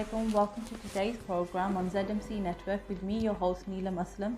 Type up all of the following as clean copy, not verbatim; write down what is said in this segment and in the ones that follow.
alaikum. Welcome to today's program on ZMC Network with me, your host Neelam Aslam.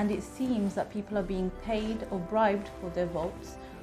and it seems that people are being paid or bribed for their votes.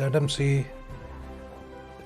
ZMC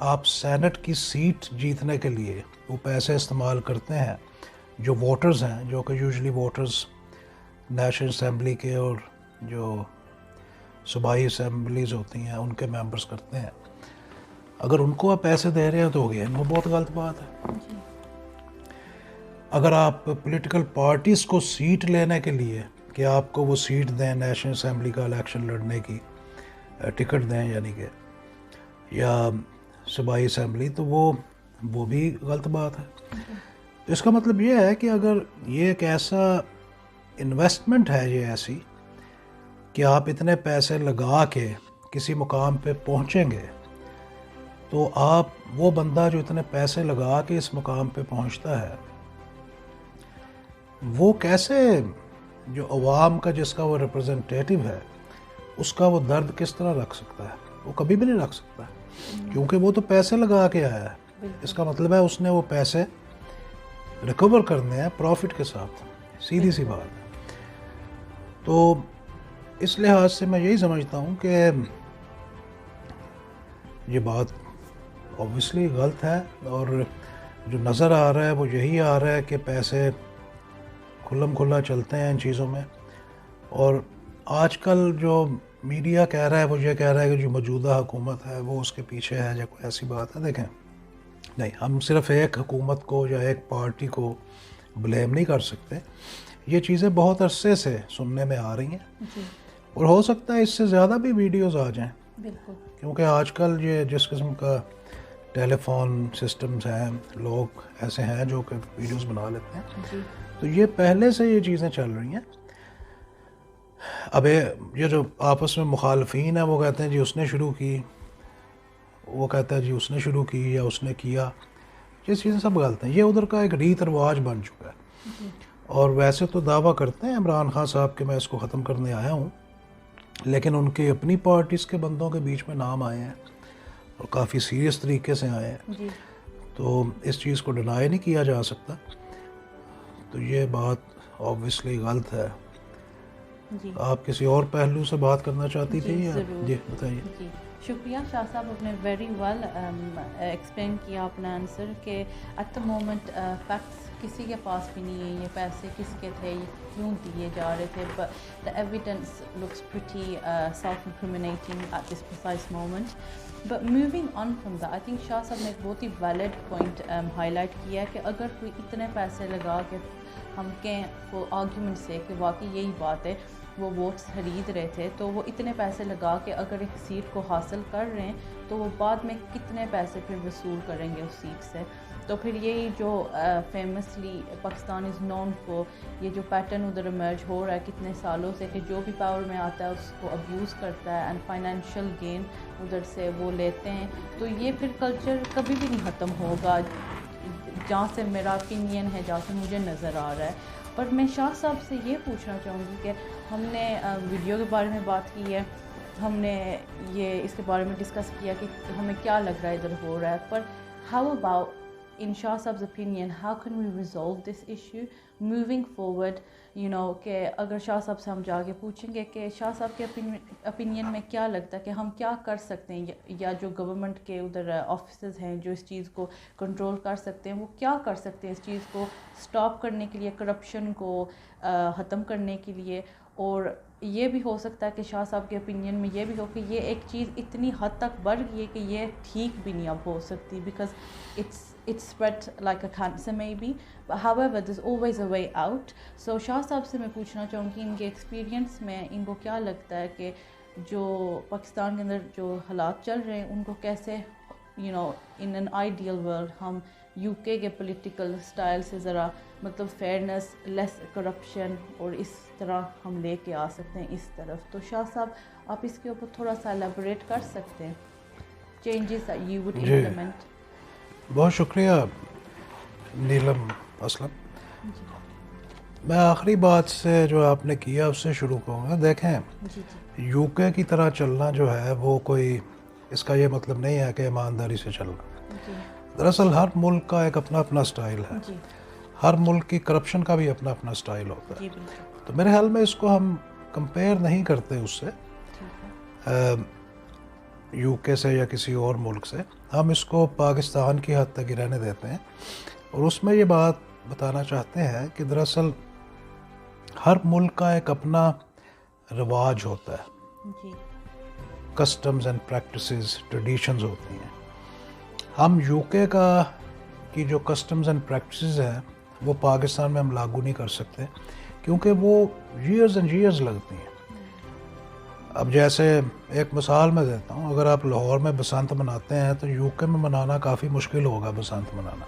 آپ Saint کی set جیتنے کے لیے وہ پیسے استعمال کرتے ہیں جو ووٹرز ہیں, جو کہ یوزلی ووٹرز نیشنل اسمبلی کے اور جو صوبائی اسمبلیز ہوتی ہیں ان کے ممبرز کرتے ہیں, اگر ان کو آپ پیسے دے رہے ہیں تو ہو گیا, وہ بہت غلط بات ہے. اگر آپ پولیٹیکل پارٹیز کو سیٹ لینے کے لیے کہ آپ کو وہ سیٹ دیں, نیشنل اسمبلی کا الیکشن لڑنے کی ٹکٹ دیں یعنی کہ, یا صوبائی اسمبلی, تو وہ بھی غلط بات ہے. اس کا مطلب یہ ہے کہ اگر یہ ایک ایسا انویسٹمنٹ ہے, یہ ایسی کہ آپ اتنے پیسے لگا کے کسی مقام پہ پہنچیں گے, تو آپ وہ بندہ جو اتنے پیسے لگا کے اس مقام پہ پہنچتا ہے, وہ کیسے جو عوام کا جس کا وہ ریپرزنٹیٹیو ہے اس کا وہ درد کس طرح رکھ سکتا ہے؟ وہ کبھی بھی نہیں رکھ سکتا, کیونکہ وہ تو پیسے لگا کے آیا ہے. اس کا مطلب ہے اس نے وہ پیسے ریکور کرنے ہیں پروفٹ کے ساتھ, سیدھی سی بات ہے. تو اس لحاظ سے میں یہی سمجھتا ہوں کہ یہ بات اوبویسلی غلط ہے, اور جو نظر آ رہا ہے وہ یہی آ رہا ہے کہ پیسے کھلم کھلا چلتے ہیں ان چیزوں میں. اور آج کل جو میڈیا کہہ رہا ہے وہ یہ کہہ رہا ہے کہ جو موجودہ حکومت ہے وہ اس کے پیچھے ہے, یا کوئی ایسی بات ہے. دیکھیں, نہیں, ہم صرف ایک حکومت کو یا ایک پارٹی کو بلیم نہیں کر سکتے. یہ چیزیں بہت عرصے سے سننے میں آ رہی ہیں, اور ہو سکتا ہے اس سے زیادہ بھی ویڈیوز آ جائیں, کیونکہ آج کل یہ جس قسم کا ٹیلی فون سسٹمز ہیں, لوگ ایسے ہیں جو کہ ویڈیوز بنا لیتے ہیں. تو یہ پہلے سے یہ چیزیں چل رہی ہیں. اب یہ جو آپس میں مخالفین ہیں وہ کہتے ہیں جی اس نے شروع کی, وہ کہتا ہے جی اس نے شروع کی یا اس نے کیا. یہ چیزیں سب غلط ہیں. یہ ادھر کا ایک ریت رواج بن چکا ہے. اور ویسے تو دعویٰ کرتے ہیں عمران خان صاحب کہ میں اس کو ختم کرنے آیا ہوں, لیکن ان کے اپنی پارٹیز کے بندوں کے بیچ میں نام آئے ہیں اور کافی سیریس طریقے سے آئے ہیں. تو اس چیز کو ڈینائی نہیں کیا جا سکتا. تو یہ بات اوبویسلی غلط ہے. آپ کسی اور پہلو سے بات کرنا چاہتی تھی یا؟ جی بتائیے. شکریہ شاہ صاحب, آپ نے ویری ویل ایکسپلین کیا اپنا آنسر کہ ایٹ دا مومنٹ فیکٹس کسی کے پاس بھی نہیں ہے, یہ پیسے کس کے تھے, یہ کیوں دیے جا رہے تھے. But the evidence looks pretty self incriminating at this precise moment. But moving on from the, I think Shah Sahab نے ایک بہت ہی ویلڈ پوائنٹ ہائی لائٹ کیا ہے کہ اگر کوئی اتنے پیسے لگا کے ہم کہیں وہ آرگیومنٹ سے کہ واقعی یہی بات ہے وہ ووٹس خرید رہے تھے, تو وہ اتنے پیسے لگا کے اگر ایک سیٹ کو حاصل کر رہے ہیں تو وہ بعد میں کتنے پیسے پھر وصول کریں گے اس سیٹ سے. تو پھر یہی جو فیمسلی پاکستان از نون فور, یہ جو پیٹرن ادھر ایمرج ہو رہا ہے کتنے سالوں سے کہ جو بھی پاور میں آتا ہے اس کو ابیوز کرتا ہے اینڈ فائنینشیل گین ادھر سے وہ لیتے ہیں. تو یہ پھر کلچر کبھی بھی نہیں ختم ہوگا, جہاں سے میرا اوپینین ہے, جہاں سے مجھے نظر آ رہا ہے. پر میں شاہ صاحب سے یہ پوچھنا چاہوں گی کہ ہم نے ویڈیو کے بارے میں بات کی ہے, ہم نے یہ اس کے بارے میں ڈسکس کیا کہ ہمیں کیا لگ رہا ہے ادھر ہو رہا ہے, پر how about in Shah Saab's opinion, how can we resolve this issue moving forward? You know, کہ اگر شاہ صاحب سے ہم جا کے پوچھیں گے کہ شاہ صاحب کے opinion میں کیا لگتا ہے کہ ہم کیا کر سکتے ہیں, یا جو گورنمنٹ کے ادھر آفیسز ہیں جو اس چیز کو کنٹرول کر سکتے ہیں, وہ کیا کر سکتے ہیں اس چیز کو سٹاپ کرنے کے لیے, کرپشن کو ختم کرنے کے لیے. اور یہ بھی ہو سکتا ہے کہ شاہ صاحب کے اوپینین میں یہ بھی ہو کہ یہ ایک چیز اتنی حد تک بڑھ گئی ہے کہ یہ ٹھیک بھی نہیں اب ہو سکتی, because it's spread like a cancer maybe, but however there's always a way out. So شاہ صاحب سے میں پوچھنا چاہوں گی ان کے ایکسپیرینس میں ان کو کیا لگتا ہے کہ جو پاکستان کے اندر جو حالات چل رہے ہیں ان کو کیسے you know in an ideal world ہم یو کے پولیٹیکل اسٹائل سے ذرا مطلب فیئرنس, لیس کرپشن اور اس طرح ہم لے کے آ سکتے ہیں اس طرف. تو شاہ صاحب آپ اس کے اوپر تھوڑا سا ایلیبوریٹ کر سکتے ہیں, changes that you would implement. بہت شکریہ نیلم اسلم. میں آخری بات سے جو آپ نے کیا اس سے شروع کروں گا. دیکھیں, یو کے کی طرح چلنا جو ہے وہ کوئی اس کا یہ مطلب نہیں ہے کہ ایمانداری سے چلنا. دراصل ہر ملک کا ایک اپنا اپنا سٹائل ہے, ہر ملک کی کرپشن کا بھی اپنا اپنا سٹائل ہوتا ہے. تو میرے خیال میں اس کو ہم کمپیئر نہیں کرتے اس سے. یو کے سے یا کسی اور ملک سے، ہم اس کو پاکستان کی حد تک ہی رہنے دیتے ہیں، اور اس میں یہ بات بتانا چاہتے ہیں کہ دراصل ہر ملک کا ایک اپنا رواج ہوتا ہے، جی کسٹمز اینڈ پریکٹسز، ٹریڈیشنز ہوتی ہیں. ہم یو کے کی جو کسٹمز اینڈ پریکٹسز ہیں وہ پاکستان میں ہم لاگو نہیں کر سکتے، کیونکہ وہ ایئرز اینڈ ایئرز لگتی ہیں. اب جیسے ایک مثال میں دیتا ہوں، اگر آپ لاہور میں بسنت مناتے ہیں تو یو کے میں منانا کافی مشکل ہوگا بسنت منانا.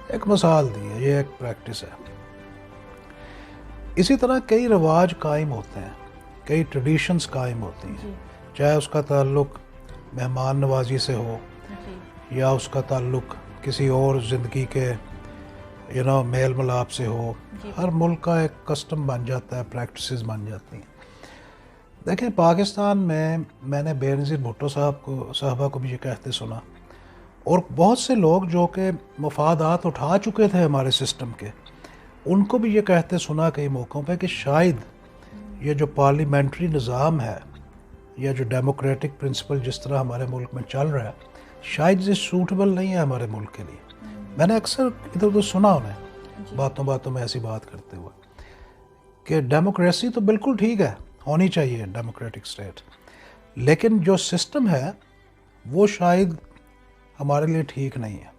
ایک مثال دی ہے، یہ ایک پریکٹس ہے. اسی طرح کئی رواج قائم ہوتے ہیں، کئی ٹریڈیشنز قائم ہوتی ہیں، چاہے اس کا تعلق مہمان نوازی سے ہو یا اس کا تعلق کسی اور زندگی کے میل ملاپ سے ہو. ہر ملک کا ایک کسٹم بن جاتا ہے، پریکٹسز بن جاتی ہیں. دیکھیں پاکستان میں نے بے نظیر بھٹو صاحبہ کو بھی یہ کہتے سنا، اور بہت سے لوگ جو کہ مفادات اٹھا چکے تھے ہمارے سسٹم کے، ان کو بھی یہ کہتے سنا کئی موقعوں پہ کہ شاید یہ جو پارلیمنٹری نظام ہے یا جو ڈیموکریٹک پرنسپل جس طرح ہمارے ملک میں چل رہا ہے، شاید یہ سوٹیبل نہیں ہے ہمارے ملک کے لیے. میں نے اکثر ادھر ادھر سنا انہیں باتوں میں ایسی بات کرتے ہوئے کہ ڈیموکریسی تو بالکل ٹھیک ہے، ہونی چاہیے ڈیموکریٹک اسٹیٹ، لیکن جو سسٹم ہے وہ شاید ہمارے لیے ٹھیک نہیں ہے.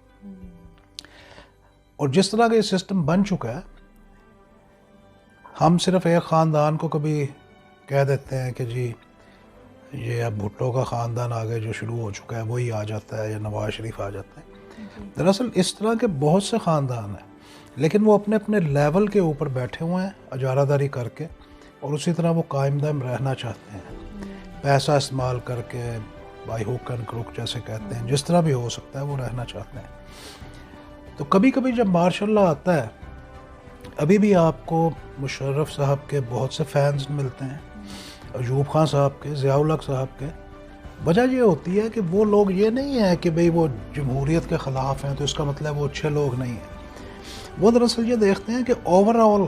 اور جس طرح کا یہ سسٹم بن چکا ہے، ہم صرف ایک خاندان کو کبھی کہہ دیتے ہیں کہ جی یہ اب بھٹو کا خاندان آگے جو شروع ہو چکا ہے وہی آ جاتا ہے، یا نواز شریف آ جاتا ہے. دراصل اس طرح کے بہت سے خاندان ہیں، لیکن وہ اپنے اپنے لیول کے اوپر بیٹھے ہوئے ہیں اجارہ داری کر کے، اور اسی طرح وہ قائم دائم رہنا چاہتے ہیں، پیسہ استعمال کر کے، بائی ہوک اینڈ کروک جیسے کہتے ہیں، جس طرح بھی ہو سکتا ہے وہ رہنا چاہتے ہیں. تو کبھی کبھی جب مارشاء اللہ آتا ہے، ابھی بھی آپ کو مشرف صاحب کے بہت سے فینز ملتے ہیں، ایوب خان صاحب کے، ضیاء الحق صاحب کے. وجہ یہ ہوتی ہے کہ وہ لوگ یہ نہیں ہیں کہ بھئی وہ جمہوریت کے خلاف ہیں تو اس کا مطلب وہ اچھے لوگ نہیں ہیں. وہ دراصل یہ دیکھتے ہیں کہ اوور آل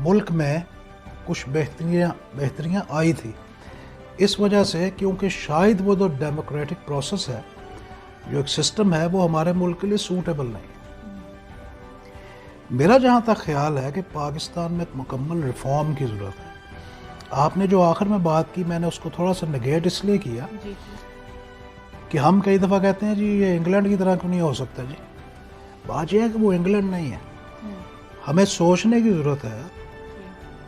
ملک میں کچھ بہتریاں آئی تھی، اس وجہ سے کیونکہ شاید وہ جو ڈیموکریٹک پروسیس ہے، جو ایک سسٹم ہے، وہ ہمارے ملک کے لیے سوٹیبل نہیں ہے. میرا جہاں تک خیال ہے کہ پاکستان میں ایک مکمل ریفارم کی ضرورت ہے. آپ نے جو آخر میں بات کی، میں نے اس کو تھوڑا سا نگیٹ اس لیے کیا کہ ہم کئی دفعہ کہتے ہیں جی یہ انگلینڈ کی طرح کیوں نہیں ہو سکتا. جی بات یہ ہے کہ وہ انگلینڈ نہیں ہے. ہمیں سوچنے کی ضرورت ہے.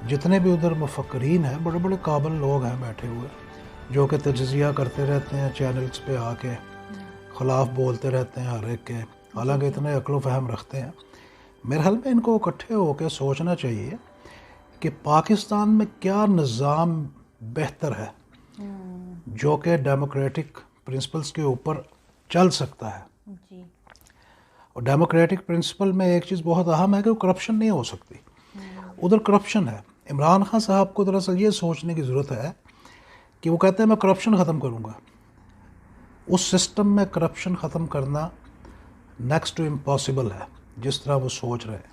جتنے بھی ادھر مفکرین ہیں، بڑے بڑے قابل لوگ ہیں بیٹھے ہوئے، جو کہ تجزیہ کرتے رہتے ہیں چینلز پہ آ کے، خلاف بولتے رہتے ہیں ہر ایک کے، حالانکہ اتنے عقل و فہم رکھتے ہیں. میرے حال میں ان کو اکٹھے ہو کے سوچنا چاہیے کہ پاکستان میں کیا نظام بہتر ہے جو کہ ڈیموکریٹک پرنسپلز کے اوپر چل سکتا ہے. جی. اور ڈیموکریٹک پرنسپل میں ایک چیز بہت اہم ہے کہ وہ کرپشن نہیں ہو سکتی. ادھر کرپشن ہے. عمران خان صاحب کو دراصل یہ سوچنے کی ضرورت ہے کہ وہ کہتے ہیں میں کرپشن ختم کروں گا. اس سسٹم میں کرپشن ختم کرنا نیکسٹ ٹو امپاسبل ہے جس طرح وہ سوچ رہے ہیں.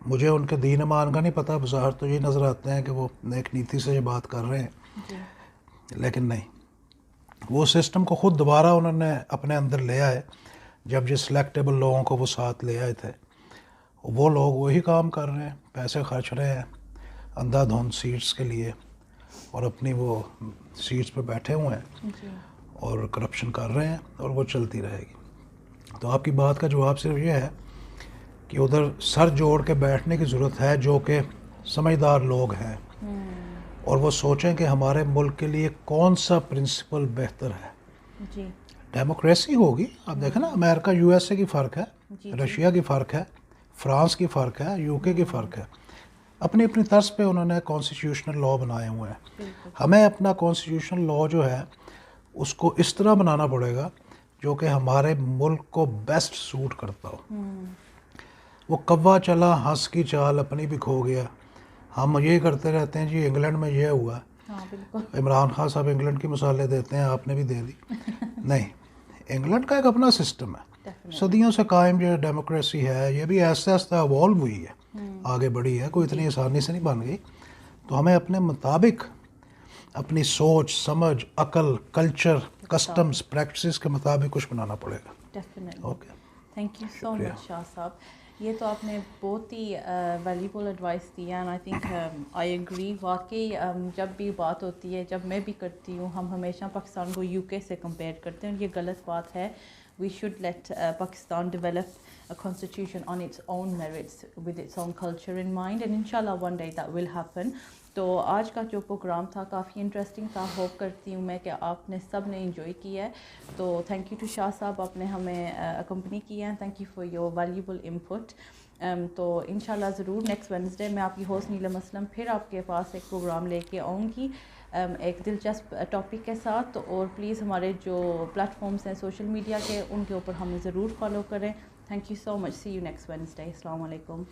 مجھے ان کے دین ایمان کا نہیں پتہ، بظاہر تو یہ نظر آتے ہیں کہ وہ نیک نیتی سے یہ بات کر رہے ہیں، لیکن نہیں. وہ سسٹم کو خود دوبارہ انہوں نے اپنے اندر لے آئے جب یہ سلیکٹیبل لوگوں کو وہ ساتھ لے آئے تھے. وہ لوگ وہی کام کر رہے ہیں، پیسے خرچ رہے ہیں اندھا دھند سیٹس کے لیے، اور اپنی وہ سیٹس پہ بیٹھے ہوئے ہیں اور کرپشن کر رہے ہیں، اور وہ چلتی رہے گی. تو آپ کی بات کا جواب صرف یہ ہے کہ ادھر سر جوڑ کے بیٹھنے کی ضرورت ہے جو کہ سمجھدار لوگ ہیں، اور وہ سوچیں کہ ہمارے ملک کے لیے کون سا پرنسپل بہتر ہے. جی. ڈیموکریسی ہوگی. آپ دیکھیں نا، امریکہ یو ایس اے کی فرق ہے، رشیا کی فرق ہے، فرانس کی فرق ہے، یو کے کی فرق ہے. اپنی اپنی طرز پہ انہوں نے کانسٹیٹیوشنل لا بنائے ہوئے ہیں. ہمیں اپنا کانسٹیٹیوشنل لا جو ہے اس کو اس طرح بنانا پڑے گا جو کہ ہمارے ملک کو بیسٹ سوٹ کرتا ہو. وہ کوا چلا ہنس کی چال اپنی بھی کھو گیا. ہم یہ کرتے رہتے ہیں جی انگلینڈ میں یہ ہوا. عمران خان صاحب انگلینڈ کی مثالیں دیتے ہیں، آپ نے بھی دے دی. نہیں، انگلینڈ کا ایک اپنا سسٹم ہے، صدیوں سے قائم جو ڈیموکریسی ہے، یہ بھی آہستہ آہستہ ایوالو ہوئی ہے، آگے بڑھی ہے، کوئی اتنی آسانی سے نہیں بن گئی. تو ہمیں اپنے مطابق اپنی سوچ سمجھ عقل کلچر کسٹمز پریکٹسز کے مطابق کچھ بنانا پڑے گا. Definitely. Okay thank you so much Shah Sahab. یہ تو آپ نے بہت ہی ویلیبل ایڈوائس دی ہے and I think I agree. واقعی جب بھی بات ہوتی ہے جب میں بھی کرتی ہوں ہم ہمیشہ پاکستان کو یو کے سے کمپیئر کرتے ہیں اور یہ غلط بات ہے. We should let Pakistan develop a constitution on its own merits with its own culture in mind and inshallah one day that will happen. تو آج کا جو پروگرام تھا کافی انٹرسٹنگ تھا. ہوپ کرتی ہوں میں کہ آپ نے سب نے انجوائے کیا ہے. تو تھینک یو ٹو شاہ صاحب, آپ نے ہمیں اکمپنی کیا ہے. Thank you for your valuable input. تو انشاءاللہ ضرور نیکسٹ وینسڈے میں آپ کی ہوسٹ نیلم اسلم پھر آپ کے پاس ایک پروگرام لے کے آؤں گی ایک دلچسپ ٹاپک کے ساتھ. اور پلیز ہمارے جو پلیٹ فارمس ہیں سوشل میڈیا کے ان کے اوپر ہمیں ضرور فالو کریں. Thank you so much. See you next Wednesday. السلام علیکم.